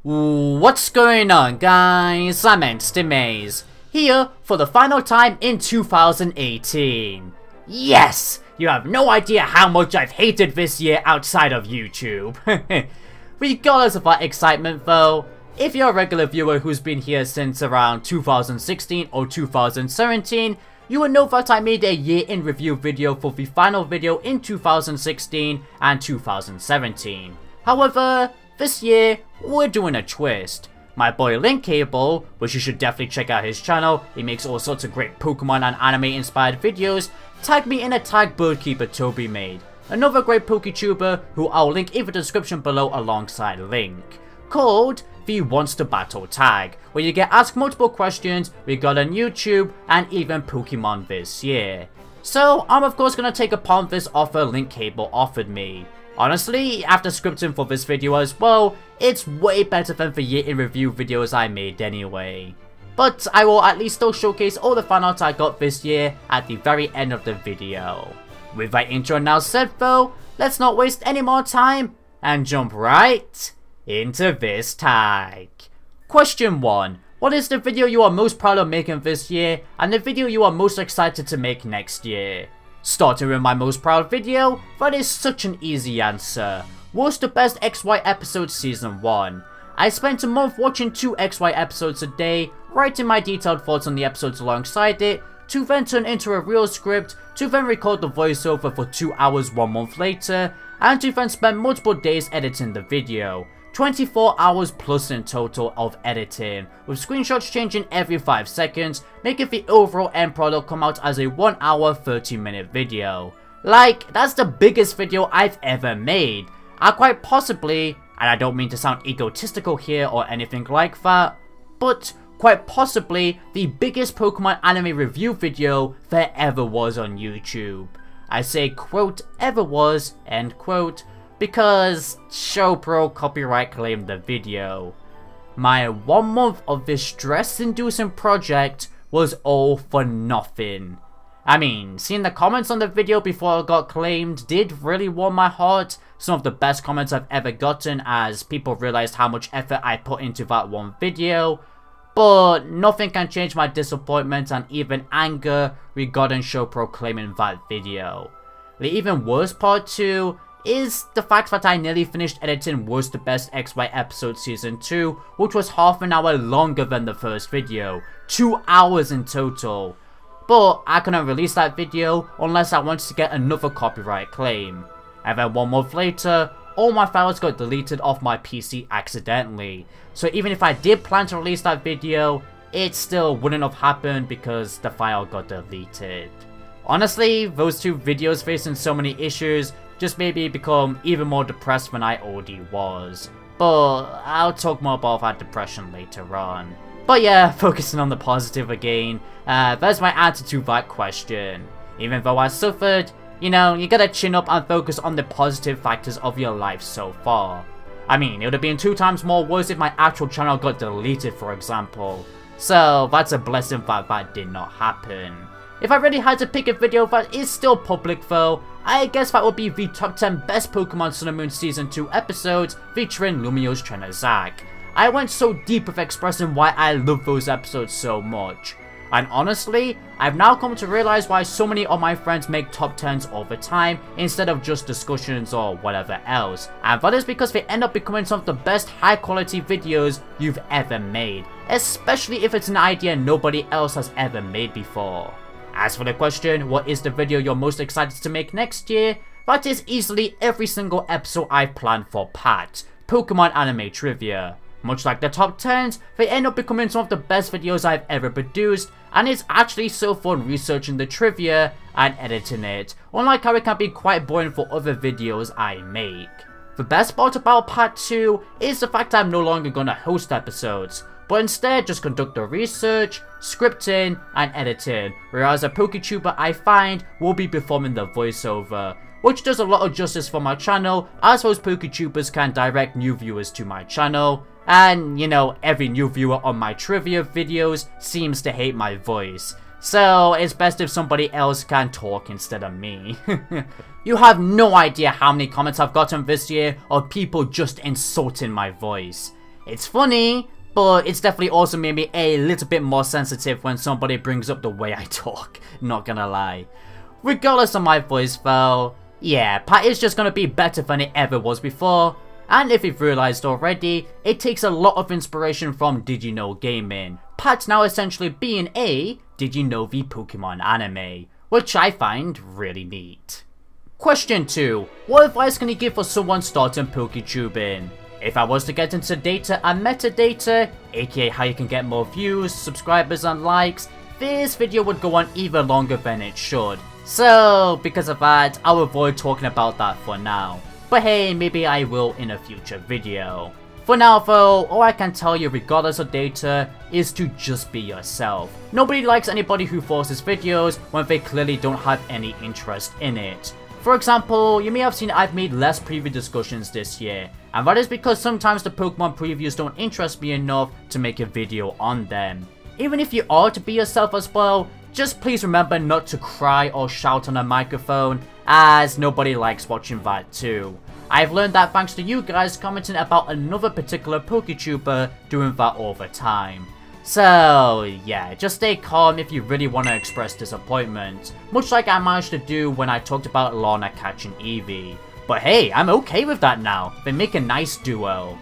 What's going on, guys? I'm Maze, here for the final time in 2018. Yes! You have no idea how much I've hated this year outside of YouTube. Regardless of our excitement though, if you're a regular viewer who's been here since around 2016 or 2017, you will know that I made a year in review video for the final video in 2016 and 2017. However, this year, we're doing a twist. My boy Lychee, which you should definitely check out his channel, he makes all sorts of great Pokemon and anime inspired videos, tagged me in a tag Birdkeeper Toby made. Another great PokeTuber who I'll link in the description below alongside link, called the Wants to Battle tag, where you get asked multiple questions regarding YouTube and even Pokemon this year. So I'm of course gonna take upon this offer Lychee offered me. Honestly, after scripting for this video as well, it's way better than the year in review videos I made anyway. But I will at least still showcase all the fan art I got this year at the very end of the video. With that intro now said though, let's not waste any more time and jump right into this tag. Question 1. What is the video you are most proud of making this year and the video you are most excited to make next year? Starting with my most proud video, that is such an easy answer. Was the best XY episode season 1. I spent a month watching 2 XY episodes a day, writing my detailed thoughts on the episodes alongside it, to then turn into a real script, to then record the voiceover for 2 hours 1 month later, and to then spend multiple days editing the video. 24 hours plus in total of editing, with screenshots changing every 5 seconds, making the overall end product come out as a 1 hour 30-minute video. Like, that's the biggest video I've ever made. And quite possibly, and I don't mean to sound egotistical here or anything like that, but quite possibly the biggest Pokemon anime review video there ever was on YouTube. I say quote ever was, end quote, because ShowPro copyright claimed the video. My 1 month of this stress-inducing project was all for nothing. I mean, seeing the comments on the video before it got claimed did really warm my heart. Some of the best comments I've ever gotten as people realized how much effort I put into that one video. But nothing can change my disappointment and even anger regarding ShowPro claiming that video. The even worse part too is the fact that I nearly finished editing Was the Best XY episode season 2, which was half an hour longer than the first video, 2 hours in total. But I couldn't release that video unless I wanted to get another copyright claim. And then 1 month later, all my files got deleted off my PC accidentally. So even if I did plan to release that video, it still wouldn't have happened because the file got deleted. Honestly, those 2 videos facing so many issues just made me become even more depressed than I already was. But I'll talk more about that depression later on. But yeah, focusing on the positive again, that's my answer to that question. Even though I suffered, you know, you gotta chin up and focus on the positive factors of your life so far. I mean, it would have been 2 times more worse if my actual channel got deleted, for example. So that's a blessing that that did not happen. If I really had to pick a video that is still public though, I guess that would be the top 10 best Pokemon Sun and Moon Season 2 episodes featuring Lumio's trainer Zack. I went so deep with expressing why I love those episodes so much. And honestly, I've now come to realize why so many of my friends make top 10s all the time instead of just discussions or whatever else. And that is because they end up becoming some of the best high quality videos you've ever made, especially if it's an idea nobody else has ever made before. As for the question, what is the video you're most excited to make next year? That is easily every single episode I've planned for Pat, Pokemon Anime Trivia. Much like the top 10s, they end up becoming some of the best videos I've ever produced, and it's actually so fun researching the trivia and editing it, unlike how it can be quite boring for other videos I make. The best part about Part 2 is the fact I'm no longer gonna host episodes, but instead just conduct the research, scripting, and editing, whereas a PokeTuber I find will be performing the voiceover, which does a lot of justice for my channel, as those PokeTubers can direct new viewers to my channel, and you know, every new viewer on my trivia videos seems to hate my voice, so it's best if somebody else can talk instead of me. You have no idea how many comments I've gotten this year of people just insulting my voice. It's funny, but it's definitely also made me a little bit more sensitive when somebody brings up the way I talk, not gonna lie. Regardless of my voice though, yeah, Pat is just gonna be better than it ever was before. And if you've realised already, it takes a lot of inspiration from Did You Know Gaming. Pat's now essentially being a Did You Know the Pokemon anime, which I find really neat. Question 2. What advice can you give for someone starting PokeTubing? If I was to get into data and metadata, aka how you can get more views, subscribers and likes, this video would go on even longer than it should. So, because of that, I'll avoid talking about that for now. But hey, maybe I will in a future video. For now though, all I can tell you regardless of data is to just be yourself. Nobody likes anybody who forces videos when they clearly don't have any interest in it. For example, you may have seen I've made less preview discussions this year, and that is because sometimes the Pokemon previews don't interest me enough to make a video on them. Even if you are to be yourself as well, just please remember not to cry or shout on a microphone, as nobody likes watching that too. I've learned that thanks to you guys commenting about another particular PokeTuber doing that all the time. So yeah, just stay calm if you really want to express disappointment, much like I managed to do when I talked about Lana catching Eevee. But hey, I'm okay with that now, they make a nice duo.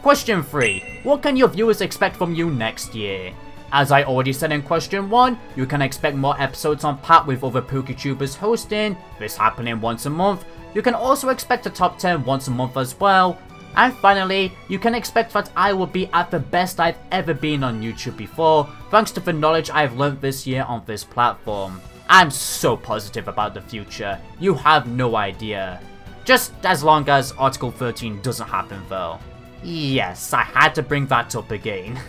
Question 3. What can your viewers expect from you next year? As I already said in question 1, you can expect more episodes on Pat with other PokeTubers hosting, this happening once a month. You can also expect a top 10 once a month as well. And finally, you can expect that I will be at the best I've ever been on YouTube before, thanks to the knowledge I've learned this year on this platform. I'm so positive about the future, you have no idea. Just as long as Article 13 doesn't happen though. Yes, I had to bring that up again.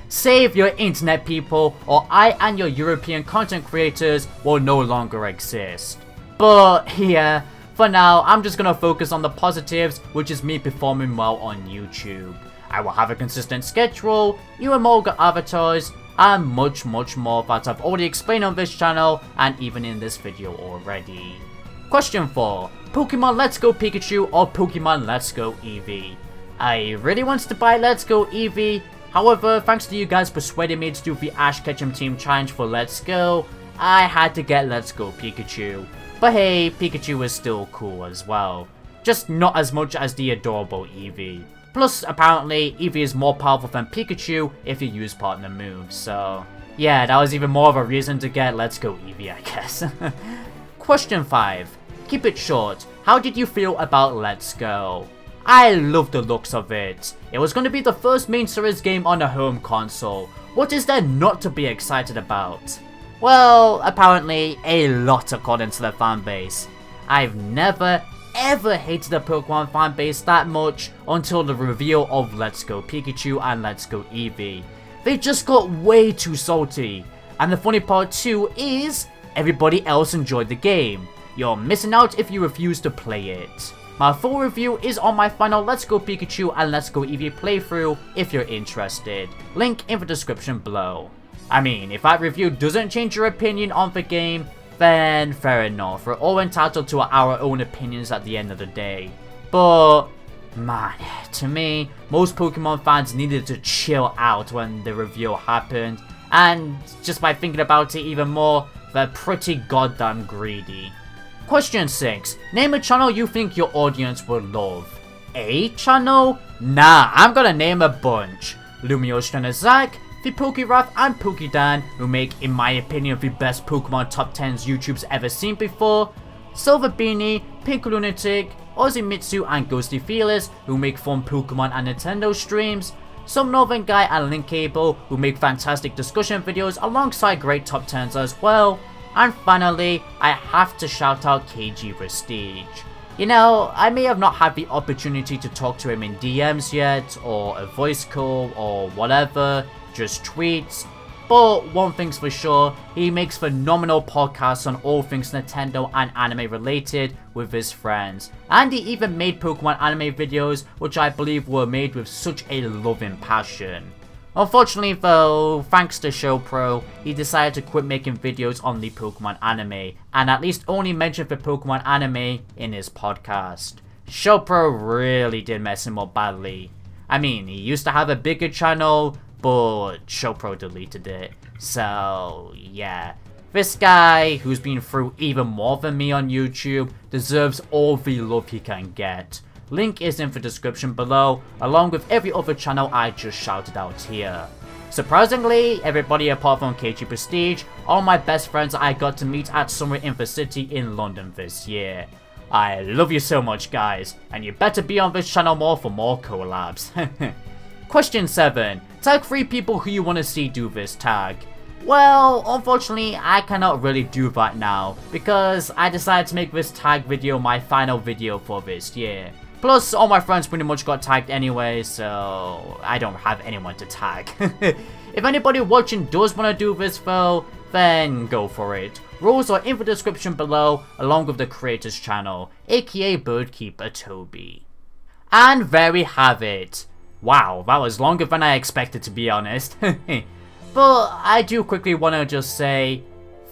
Save your internet people, or I and your European content creators will no longer exist. But yeah, for now, I'm just gonna focus on the positives, which is me performing well on YouTube. I will have a consistent schedule, new Emolga avatars, and much more that I've already explained on this channel and even in this video already. Question 4. Pokemon Let's Go Pikachu or Pokemon Let's Go Eevee? I really wanted to buy Let's Go Eevee, however, thanks to you guys persuading me to do the Ash Ketchum Team Challenge for Let's Go, I had to get Let's Go Pikachu. But hey, Pikachu is still cool as well. Just not as much as the adorable Eevee. Plus, apparently, Eevee is more powerful than Pikachu if you use partner moves, so yeah, that was even more of a reason to get Let's Go Eevee, I guess. Question 5. Keep it short. How did you feel about Let's Go? I love the looks of it. It was going to be the first main series game on a home console. What is there not to be excited about? Well, apparently a lot according to the fanbase. I've never ever hated the Pokemon fanbase that much until the reveal of Let's Go Pikachu and Let's Go Eevee. They just got way too salty. And the funny part too is, everybody else enjoyed the game. You're missing out if you refuse to play it. My full review is on my final Let's Go Pikachu and Let's Go Eevee playthrough if you're interested. Link in the description below. I mean, if that review doesn't change your opinion on the game, then fair enough, we're all entitled to our own opinions at the end of the day. But, man, to me, most Pokemon fans needed to chill out when the reveal happened, and just by thinking about it even more, they're pretty goddamn greedy. Question 6. Name a channel you think your audience would love. A channel? Nah, I'm gonna name a bunch. Lumiose Trainer Zach, the Pokewrath and Pokedan, who make, in my opinion, the best Pokemon top 10s YouTube's ever seen before. Silver Beanie, Pink Lunatic, Ozimitsu and Ghosty Fearless, who make fun Pokemon and Nintendo streams. Some Northern Guy and Link Cable, who make fantastic discussion videos alongside great top 10s as well. And finally, I have to shout out KG Prestige. You know, I may have not had the opportunity to talk to him in DMs yet, or a voice call, or whatever, just tweets, but one thing's for sure, he makes phenomenal podcasts on all things Nintendo and anime related with his friends, and he even made Pokemon anime videos which I believe were made with such a loving passion. Unfortunately though, thanks to ShowPro, he decided to quit making videos on the Pokemon anime, and at least only mention the Pokemon anime in his podcast. ShowPro really did mess him up badly. I mean, he used to have a bigger channel, but ShowPro deleted it. So, yeah. This guy, who's been through even more than me on YouTube, deserves all the love he can get. Link is in the description below, along with every other channel I just shouted out here. Surprisingly, everybody apart from KG Prestige, all my best friends I got to meet at somewhere in the city in London this year. I love you so much, guys, and you better be on this channel more for more collabs. Question 7. Tag 3 people who you want to see do this tag. Well, unfortunately, I cannot really do that now, because I decided to make this tag video my final video for this year. Plus, all my friends pretty much got tagged anyway, so I don't have anyone to tag. If anybody watching does want to do this though, then go for it. Rules are in the description below, along with the creator's channel, aka Birdkeeper Toby. And there we have it. Wow, that was longer than I expected, to be honest. But I do quickly want to just say,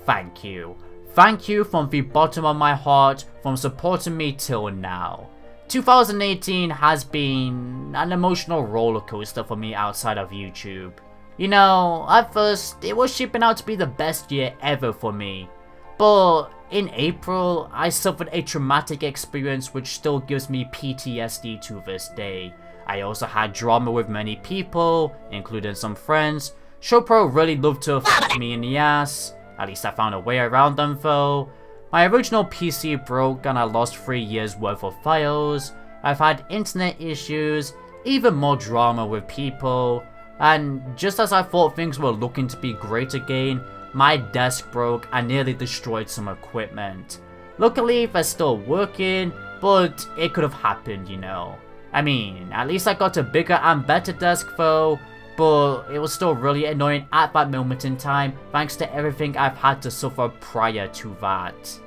thank you. Thank you from the bottom of my heart from supporting me till now. 2018 has been an emotional roller coaster for me outside of YouTube. You know, at first, it was shaping out to be the best year ever for me. But in April, I suffered a traumatic experience which still gives me PTSD to this day. I also had drama with many people, including some friends. ShowPro really loved to fuck me in the ass. At least I found a way around them though. My original PC broke and I lost 3 years worth of files. I've had internet issues, even more drama with people. And just as I thought things were looking to be great again, my desk broke and nearly destroyed some equipment. Luckily, they're still working, but it could have happened, you know. I mean, at least I got a bigger and better desk though, but it was still really annoying at that moment in time, thanks to everything I've had to suffer prior to that.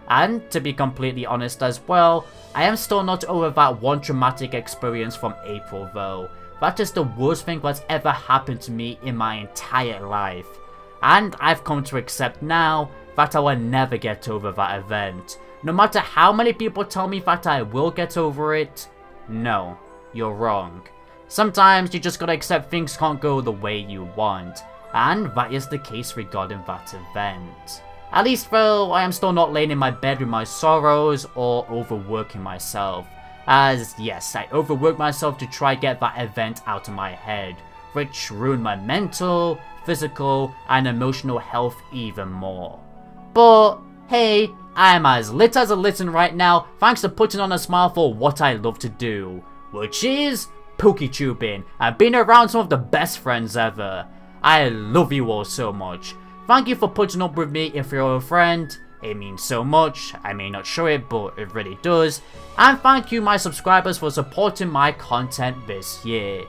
And to be completely honest as well, I am still not over that one traumatic experience from April though. That is the worst thing that's ever happened to me in my entire life. And I've come to accept now that I will never get over that event. No matter how many people tell me that I will get over it, no, you're wrong. Sometimes you just gotta accept things can't go the way you want. And that is the case regarding that event. At least though, I am still not laying in my bed with my sorrows or overworking myself. As yes, I overworked myself to try get that event out of my head, which ruined my mental, physical, and emotional health even more. But hey, I am as lit as a litten right now thanks to putting on a smile for what I love to do, which is PokeTubing and being around some of the best friends ever. I love you all so much. Thank you for putting up with me if you're a friend. It means so much. I may not show it, but it really does. And thank you my subscribers for supporting my content this year.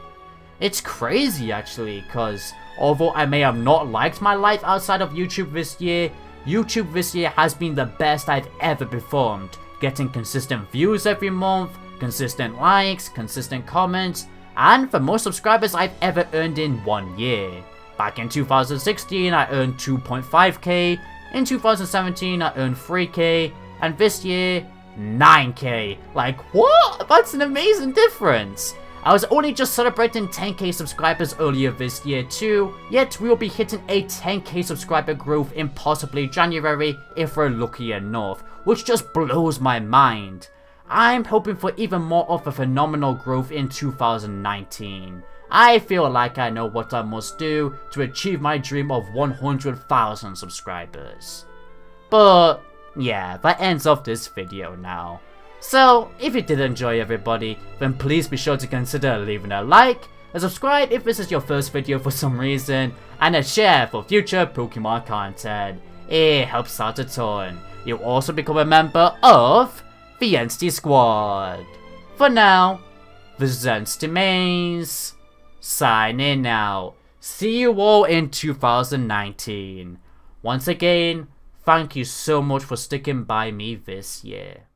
It's crazy actually, cause although I may have not liked my life outside of YouTube this year, YouTube this year has been the best I've ever performed. Getting consistent views every month, consistent likes, consistent comments, and the most subscribers I've ever earned in 1 year. Back in 2016 I earned 2.5k, in 2017 I earned 3k, and this year 9k. Like what? That's an amazing difference. I was only just celebrating 10k subscribers earlier this year too, yet we will be hitting a 10k subscriber growth in possibly January if we're lucky enough, which just blows my mind. I'm hoping for even more of a phenomenal growth in 2019. I feel like I know what I must do to achieve my dream of 100,000 subscribers. But yeah, that ends off this video now. So, if you did enjoy everybody, then please be sure to consider leaving a like, a subscribe if this is your first video for some reason, and a share for future Pokemon content. It helps out a ton. You'll also become a member of the Entity Squad. For now, this is Entity Maze, signing out. See you all in 2019. Once again, thank you so much for sticking by me this year.